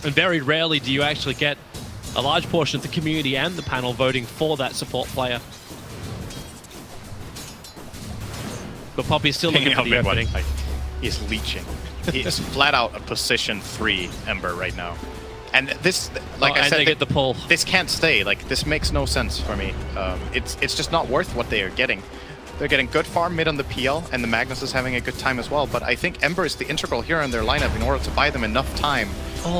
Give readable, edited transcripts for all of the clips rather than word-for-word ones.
And very rarely do you actually get a large portion of the community and the panel voting for that support player. But Poppy's still looking for the opening. He's leeching. He is flat out a position 3 Ember right now. And this, like I said, they get the pull. This can't stay. Like, this makes no sense for me. It's just not worth what they are getting. They're getting good farm mid on the PL, and the Magnus is having a good time as well. But I think Ember is the integral hero in their lineup in order to buy them enough time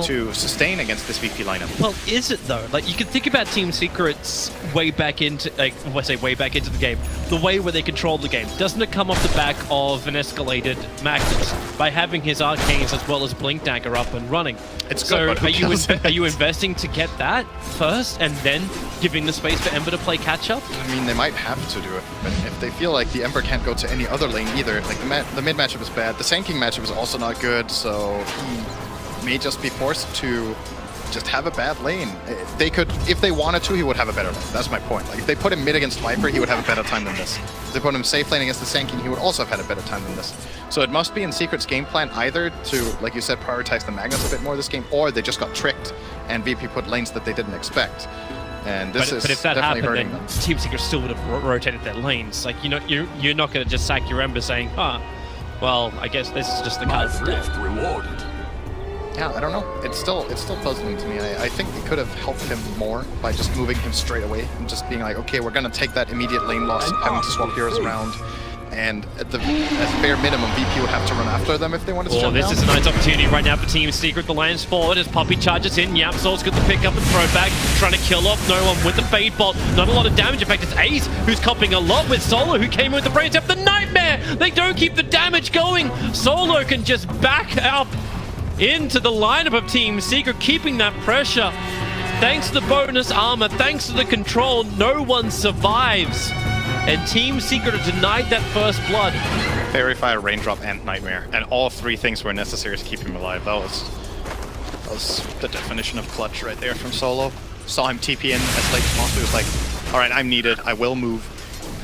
to sustain against this VP lineup. Well, is it though? Like, you can think about Team Secret's way back into, like, I say way back into the game, the way where they control the game. Doesn't it come off the back of an escalated Magnus by having his arcanes as well as Blink Dagger up and running? It's so good, but are you investing to get that first and then giving the space for Ember to play catch up? I mean, they might have to do it, but if they feel like the Ember can't go to any other lane either, like the mid matchup is bad, the Sand King matchup is also not good, so he may just be forced to just have a bad lane. They could, if they wanted to, he would have a better lane. That's my point. Like, if they put him mid against Viper, he would have a better time than this. If they put him safe lane against the Sand King, he would also have had a better time than this. So it must be in Secret's game plan either to, like you said, prioritize the Magnus a bit more this game, or they just got tricked and VP put lanes that they didn't expect. And this is but if that definitely happened, hurting then them. Team Secret still would have rotated their lanes. Like, you know, you're not going to just sack your Ember saying, well, I guess this is just the card for death. Rewarded. Yeah, I don't know. It's still puzzling to me. I think they could have helped him more by just moving him straight away and just being like, okay, we're gonna take that immediate lane loss, having to swap heroes around, and at the bare minimum, VP would have to run after them if they wanted to jump This down. is a nice opportunity right now for Team Secret. The lane's forward as Poppy charges in. Yapsol's got the pick up and throw back, trying to kill off no one with the Fade Bolt. Not a lot of damage. In fact, it's Ace who's copping a lot with Solo, who came in with the brain tap. The Nightmare! They don't keep the damage going. Solo can just back up into the lineup of Team Secret, keeping that pressure. Thanks to the bonus armor, thanks to the control, no one survives. And Team Secret are denied that first blood. Fairy Fire, Raindrop, and Nightmare. And all 3 things were necessary to keep him alive. That was the definition of clutch right there from Solo. Saw him TP in as late as possible. He was like, alright, I'm needed, I will move.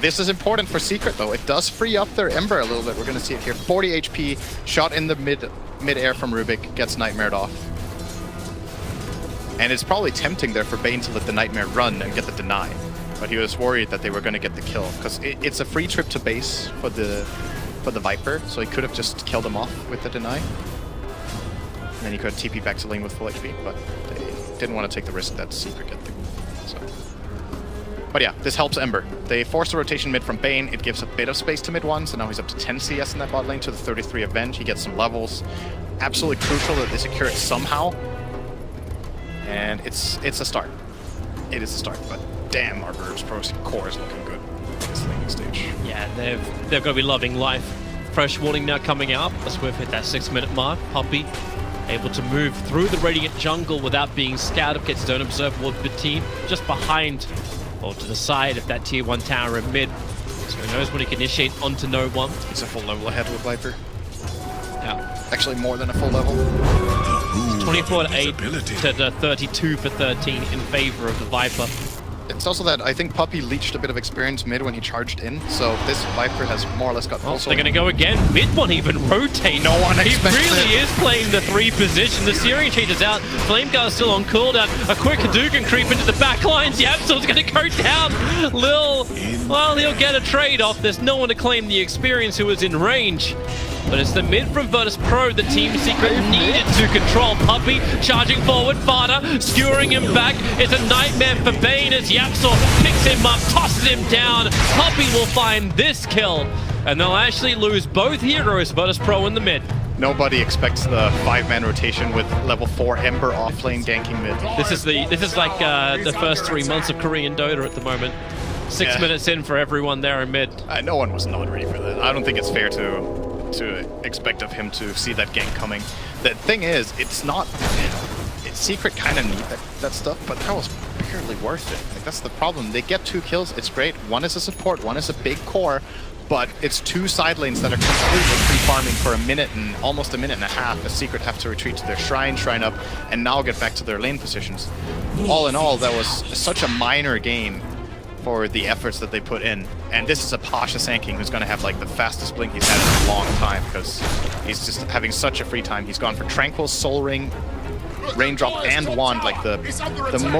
This is important for Secret though. It does free up their Ember a little bit. We're gonna see it here. 40 HP, shot in the mid-air from Rubik, gets Nightmared off. And it's probably tempting there for Bane to let the Nightmare run and get the deny. But he was worried that they were going to get the kill, because it's a free trip to base for the Viper, so he could have just killed him off with the deny. And then he could have TP back to lane with full HP, but they didn't want to take the risk that Secret get the so. But yeah, this helps Ember. They force the rotation mid from Bane, it gives a bit of space to mid one, so now he's up to 10 CS in that bot lane to the 33 Avenge, he gets some levels. Absolutely crucial that they secure it somehow. And it's a start. It is a start, but damn, our Burbs Pro core is looking good in this laning stage. Yeah, they've got to be loving life. Fresh warning now coming out as we've hit that 6-minute mark. Poppy able to move through the Radiant jungle without being scouted, gets his own observable the team just behind or to the side of that tier 1 tower in mid. So he knows when he can initiate onto no one. He's a full level ahead with Viper. Yeah. Actually more than a full level. 24 to 8 to 32 for 13 in favor of the Viper. It's also that I think Puppy leached a bit of experience mid when he charged in, so this Viper has more or less got full. They're going to go again. Mid one even rotate. No one expected He really it. is playing the 3 position. The Searing Cheat is out. Flameguard's still on cooldown. A quick Hadouken creep into the back lines. Yapsol's going to go down. Lil, well, he'll get a trade off. There's no one to claim the experience who was in range. But it's the mid from Virtus Pro that Team Secret needed to control. Puppy charging forward, Fada skewering him back. It's a nightmare for Bane as Yapsor picks him up, tosses him down. Puppy will find this kill, and they'll actually lose both heroes, Virtus Pro in the mid. Nobody expects the 5-man rotation with level 4 Ember offlane ganking mid. This is like the first 3 months of Korean Dota at the moment. 6 minutes in for everyone there in mid. No one was not ready for that. I don't think it's fair to expect of him to see that gank coming. The thing is, it's not... Secret kind of need that stuff, but that was barely worth it. Like, that's the problem. They get 2 kills, it's great. One is a support, one is a big core, but it's 2 side lanes that are completely free-farming for a minute and almost a minute and a half as Secret have to retreat to their shrine up, and now get back to their lane positions. All in all, that was such a minor gain for the efforts that they put in. And this is a Pasha Sand King who's going to have like the fastest blink he's had in a long time because he's just having such a free time. He's gone for Tranquil, Soul Ring, Raindrop and Wand, like the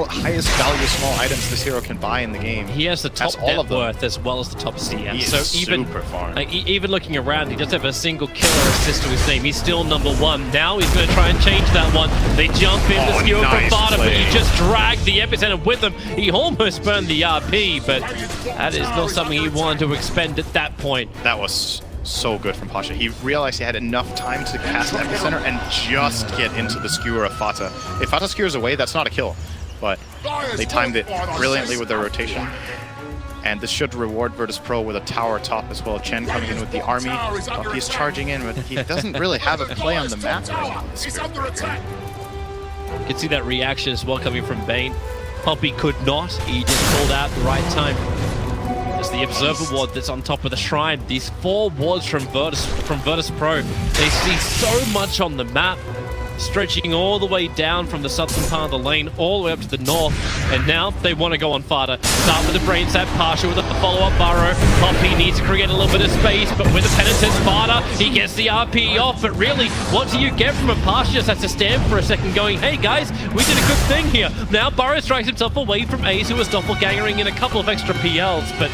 highest value small items this hero can buy in the game. He has the top net worth as well as the top CS. He is so even super farm. Even looking around, he doesn't have a single killer assist to his name. He's still #1. Now he's going to try and change that one. They jump in the skewer from Fada, but he just dragged the epicenter with him. He almost burned the RP, but that is not something he wanted to expend at that point. That was so good from Pasha. He realized he had enough time to cast epicenter and just get into the skewer of Fata. If Fata skewers away, that's not a kill, but they timed it brilliantly with their rotation. And this should reward Virtus Pro with a tower top as well. Chen coming in with the army. He's charging in, but he doesn't really have a play on the map. You can see that reaction as well coming from Bane. Poppy could not. He just called out the right time. As the Observer Ward that's on top of the Shrine. These 4 wards from Virtus Pro. They see so much on the map. Stretching all the way down from the southern part of the lane, all the way up to the north, and now they want to go on Fada. Start with the brain sap, Pasha with a follow-up burrow. Poppy needs to create a little bit of space, but with the penitence Fada, he gets the RP off, but really, what do you get from a Pasha? Just has to stand for a second going, hey guys, we did a good thing here. Now Burrow strikes himself away from Ace, who was doppelgangering in a couple of extra PLs, but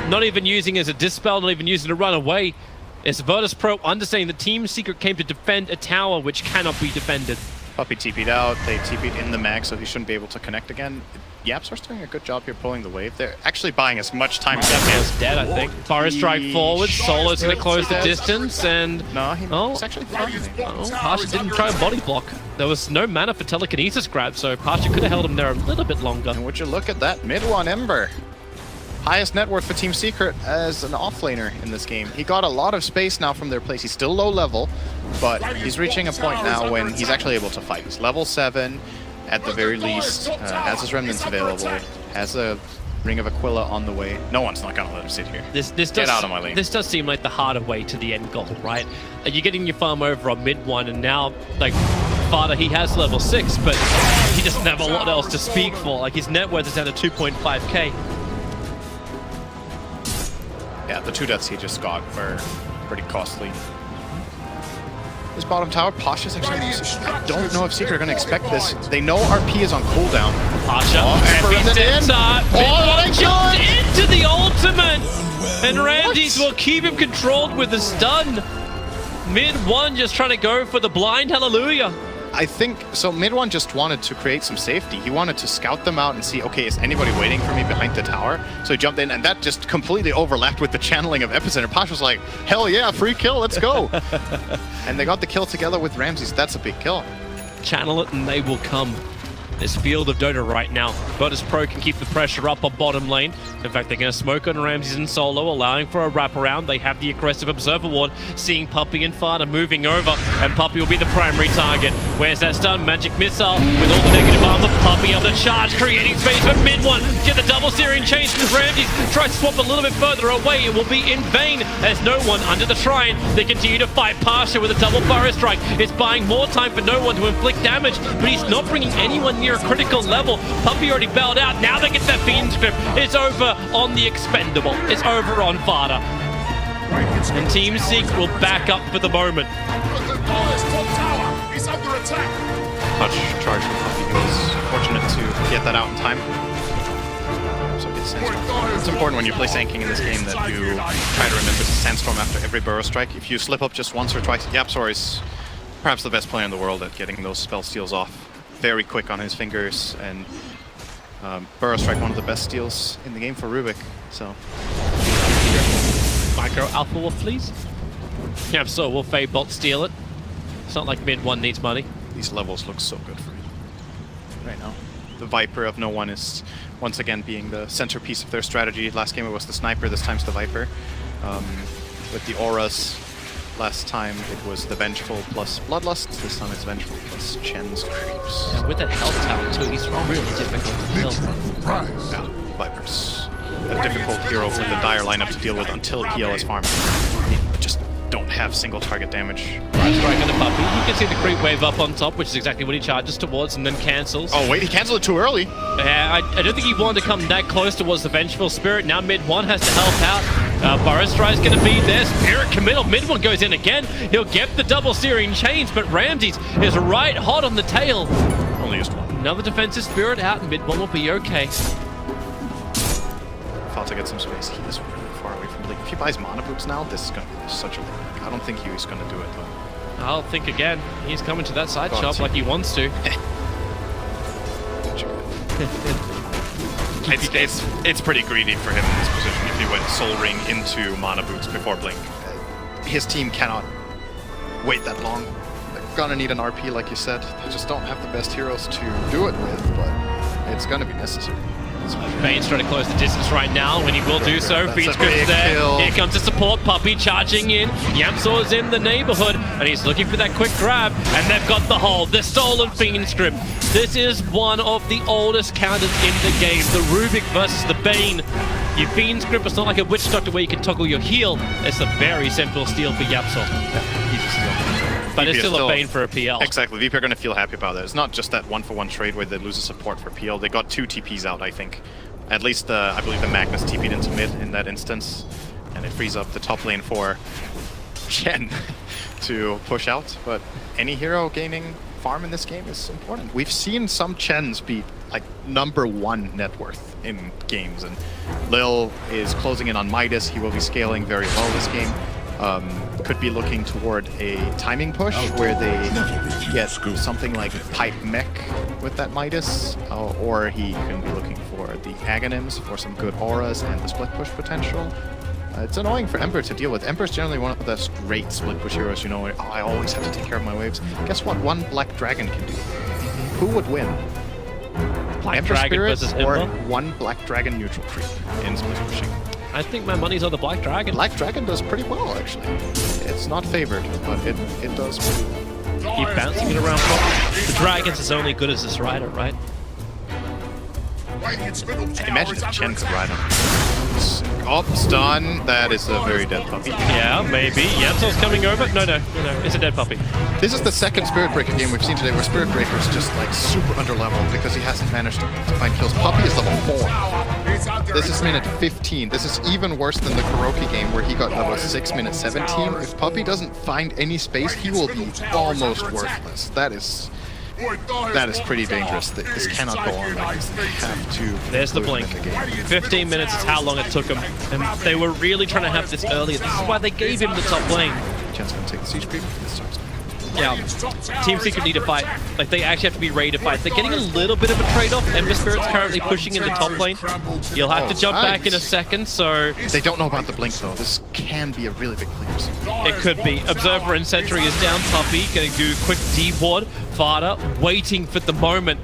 not even using as a dispel, not even using a run away. It's Virtus Pro understanding the Team Secret came to defend a tower which cannot be defended. Puppy TP'd out, they TP'd in the mag, so he shouldn't be able to connect again. Yapzor's doing a good job here pulling the wave. They're actually buying as much time as they can. He's dead, I think. Burrow strike forward, Solo's going to close the distance, and... No, he's actually fine. Pasha didn't try a body block. There was no mana for telekinesis grab, so Pasha could have held him there a little bit longer. And would you look at that, mid-1 Ember. Highest net worth for Team Secret as an offlaner in this game. He got a lot of space now from their place. He's still low level, but he's reaching a point now when he's actually able to fight. He's level 7 at the very least, has his remnants available, has a Ring of Aquila on the way. No one's not gonna let him sit here. Get out of my lane. This does seem like the harder way to the end goal, right? You're getting your farm over on mid-1, and now, like, Fada, he has level 6, but he doesn't have a lot else to speak for. Like, his net worth is down to 2.5k. Yeah, the 2 deaths he just got were pretty costly. This bottom tower, Pasha's actually... I don't know if Secret are going to expect this. They know RP is on cooldown. Pasha, jumped into the ultimate! And Ramses will keep him controlled with the stun. Mid-1 just trying to go for the blind hallelujah. I think, so mid-1 just wanted to create some safety. He wanted to scout them out and see, okay, is anybody waiting for me behind the tower? So he jumped in, and that just completely overlapped with the channeling of Epicenter. Pasha was like, hell yeah, free kill, let's go. And they got the kill together with Ramses. That's a big kill. Channel it and they will come. This field of Dota right now. Virtus Pro can keep the pressure up on bottom lane. In fact, they're going to smoke on Ramses and Solo, allowing for a wraparound. They have the aggressive Observer Ward, seeing Puppy and Fada moving over, and Puppy will be the primary target. Where's that stun? Magic Missile with all the negative armor. Puppy on the charge, creating space for mid-1. Get the double searing change. Ramses tries to swap a little bit further away. It will be in vain as no one under the Shrine. They continue to fight Pasha with a double Burrow strike. It's buying more time for no one to inflict damage, but he's not bringing anyone near a critical level. Puppy already bailed out. Now they get that Fiend Script. It's over on the Expendable. It's over on Fada. And Team Secret will back up for the moment. Touch charge from Puppy. He was fortunate to get that out in time. So get Sandstorm. It's important when you play Sand King in this game that you try to remember to Sandstorm after every Burrow strike. If you slip up just once or twice, Yapzor is perhaps the best player in the world at getting those spell steals off. Very quick on his fingers, and Burrow Strike, one of the best steals in the game for Rubik. So Micro Alpha Wolf, please. Yeah, so will Fade Bolt steal it? It's not like mid-1 needs money. These levels look so good for him right now. The Viper of no one is once again being the centerpiece of their strategy. Last game it was the Sniper, this time's the Viper. With the auras, last time it was the Vengeful plus Bloodlust, this time it's Vengeful plus Chen's Creeps. Yeah, with that health tower too, he's really difficult to kill. Yeah, Viper's a difficult hero for the Dire lineup to deal with until PL is farmed. They just don't have single target damage. Right strike on the Puppy. You can see the creep wave up on top, which is exactly what he charges towards and then cancels. Oh wait, he canceled it too early. Yeah, I don't think he wanted to come that close towards the Vengeful Spirit. Now mid-1 has to help out. Burrow Stride's going to be there. Spirit committal. Mid one goes in again. He'll get the double Searing Chains, but Ramses is right hot on the tail. Only used one. Another defensive Spirit out, and mid one will be okay. Fought to get some space. He is really far away from Blink. If he buys Mana Boots now, this is going to be such a lead. I don't think he's going to do it, though. I'll think again. He's coming to that side Go on, shop team. like he wants to. It's pretty greedy for him in this position if he went Soul Ring into Mana Boots before Blink. His team cannot wait that long. They're gonna need an RP, like you said. They just don't have the best heroes to do it with, but it's gonna be necessary. Bane's trying to close the distance right now. When he will do so, That's Feed a Script's big there. kill. Here comes the support Puppey charging in. Yamsaw's in the neighborhood, and he's looking for that quick grab. And they've got the hold. The stolen Fiend Script. This is one of the oldest counters in the game. The Rubik versus the Bane. Your Fiend Script is not like a Witch Doctor where you can toggle your heal. It's a very simple steal for Yapsaw. He's a steal. But it's VP is still a Bane for a PL. Exactly. VP are going to feel happy about it. It's not just that one-for-one trade where they lose a support for PL. They got 2 TPs out, I think. At least, I believe the Magnus TP'd into mid in that instance. And it frees up the top lane for Chen to push out. But any hero gaining farm in this game is important. We've seen some Chens be like #1 net worth in games. And Lil is closing in on Midas. He will be scaling very well this game. Could be looking toward a timing push where they get something like Pipe Mech with that Midas, or he can be looking for the Aghanims for some good auras and the split push potential. It's annoying for Ember to deal with. Ember's generally one of the great split push heroes, you know, oh, I always have to take care of my waves. Guess what one Black Dragon can do? Who would win? Black Ember Dragon Spirit versus or Ember? one Black Dragon neutral creep in split pushing? I think my money's on the Black Dragon. Black Dragon does pretty well, actually. It's not favored, but it does pretty well. Keep bouncing it around properly. The Dragon's as only good as this rider, right? Imagine if Chen could ride him. Oh, stun. That is a very dead puppy. Yeah, maybe. Yamsaw's coming over. No, it's a dead puppy. This is the second Spirit Breaker game we've seen today where Spirit Breaker is just like super underleveled because he hasn't managed to find kills. Puppy is level 4. This is minute 15. This is even worse than the Kuroki game where he got level 6, minute 17. If Puppy doesn't find any space, he will be almost worthless. That is pretty dangerous. This cannot go on like this. They have to. There's the blink. 15 minutes is how long it took them. And they were really trying to have this earlier. This is why they gave him the top lane. Chen's gonna take the siege creep. This starts. Yeah, Team Secret need to fight. Like, they actually have to be ready to fight. They're getting a little bit of a trade-off. Ember Spirit's currently pushing in the top lane. You'll have to jump back in a second, so... They don't know about the blink, though. This can be a really big clear. It could be. Observer and Sentry is down. Puppey gonna do a quick D-ward. Vada waiting for the moment.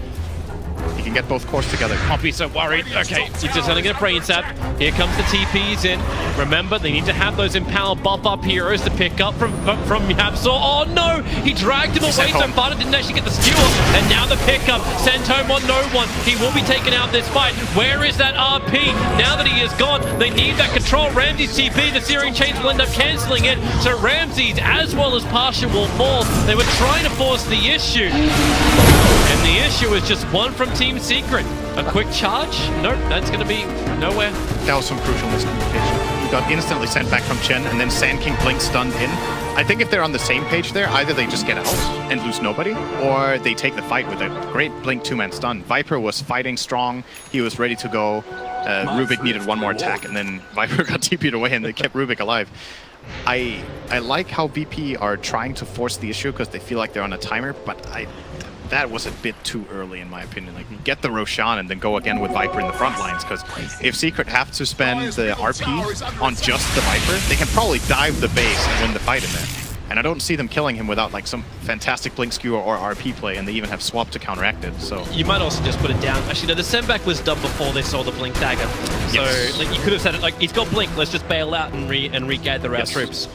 He can get both cores together. Puppey's so worried. Okay, he's just gonna get a Brain Sap. Here comes the TPs in. Remember, they need to have those Empower buff-up heroes to pick up from Yapsaw. Oh no! He dragged him away, so Vada didn't actually get the skewer. And now the pickup. Sent home on no one. He will be taking out this fight. Where is that RP? Now that he is gone, they need that control. Ramses TP, the Searing Chains will end up cancelling it. So Ramses, as well as Pasha, will fall. They were trying to force the issue. And the issue is just one from Team Secret. A quick charge? Nope, that's going to be nowhere. That was some crucial miscommunication. He got instantly sent back from Chen, and then Sand King Blink stunned in. I think if they're on the same page there, either they just get out and lose nobody, or they take the fight with a great Blink 2-man stun. Viper was fighting strong. He was ready to go. Rubik needed one more attack, and then Viper got TP'd away, and they kept Rubik alive. I like how VP are trying to force the issue because they feel like they're on a timer, but that was a bit too early in my opinion. Like, get the Roshan and then go again with Viper in the front lines, because if Secret have to spend the RP on just the Viper, they can probably dive the base and win the fight in there. And I don't see them killing him without like some fantastic blink skewer or RP play, and they even have swap to counteract it. So you might also just put it down. Actually, no, the sendback was done before they saw the blink dagger. So like, you could have said it like, he's got blink, let's just bail out and regather our troops.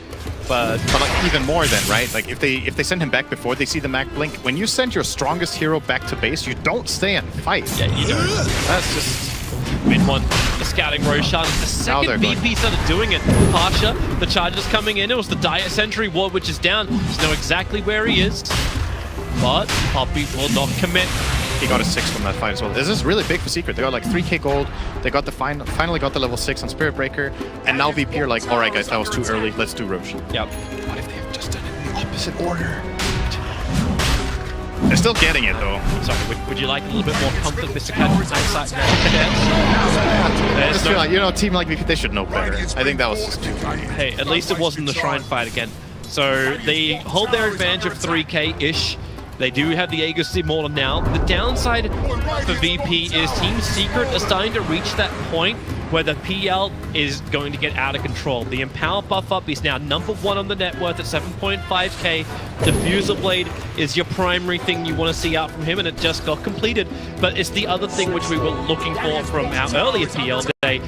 But like even more then, right? Like if they send him back before they see the Mac blink, when you send your strongest hero back to base, you don't stay and fight. Yeah, you don't. That's just mid one. The scouting Roshan. The second BP started doing it. Pasha, the charges coming in. It was the Diet Sentry ward, which is down. Just know exactly where he is. But Puppey will not commit. He got a 6 from that fight as well. This is really big for Secret. They got like 3k gold. They got the finally got the level 6 on Spirit Breaker, and now VP are like, all right guys, that was too early. Let's do Roche. Yep. What if they have just done it in the opposite order? They're still getting it though. Sorry, would you like a little bit more comfort, Mr. Cat? I just feel like, you know, a team like VP, they should know better. I think that was just too funny. Hey, at least it wasn't the Shrine fight again. So they hold their advantage of 3k-ish. They do have the Aegis Immortal now. The downside for VP is Team Secret are starting to reach that point where the PL is going to get out of control. The Empower buff up is now #1 on the net worth at 7.5k. Diffusal Blade is your primary thing you want to see out from him, and it just got completed. But it's the other thing which we were looking for from our earlier PL today.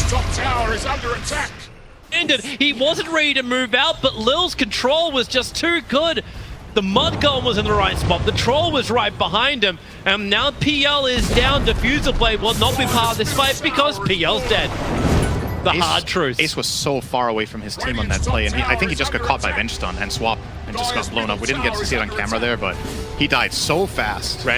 Top tower is under attack. Ended. He wasn't ready to move out, but Lil's control was just too good. The Mud Golem was in the right spot. The Troll was right behind him. And now PL is down. Diffusal Blade will not be part of this fight because PL's dead. The hard truth. Ace was so far away from his team on that play, and I think he just got caught by Venge Stun and Swap and just got blown up. We didn't get to see it on camera there, but he died so fast.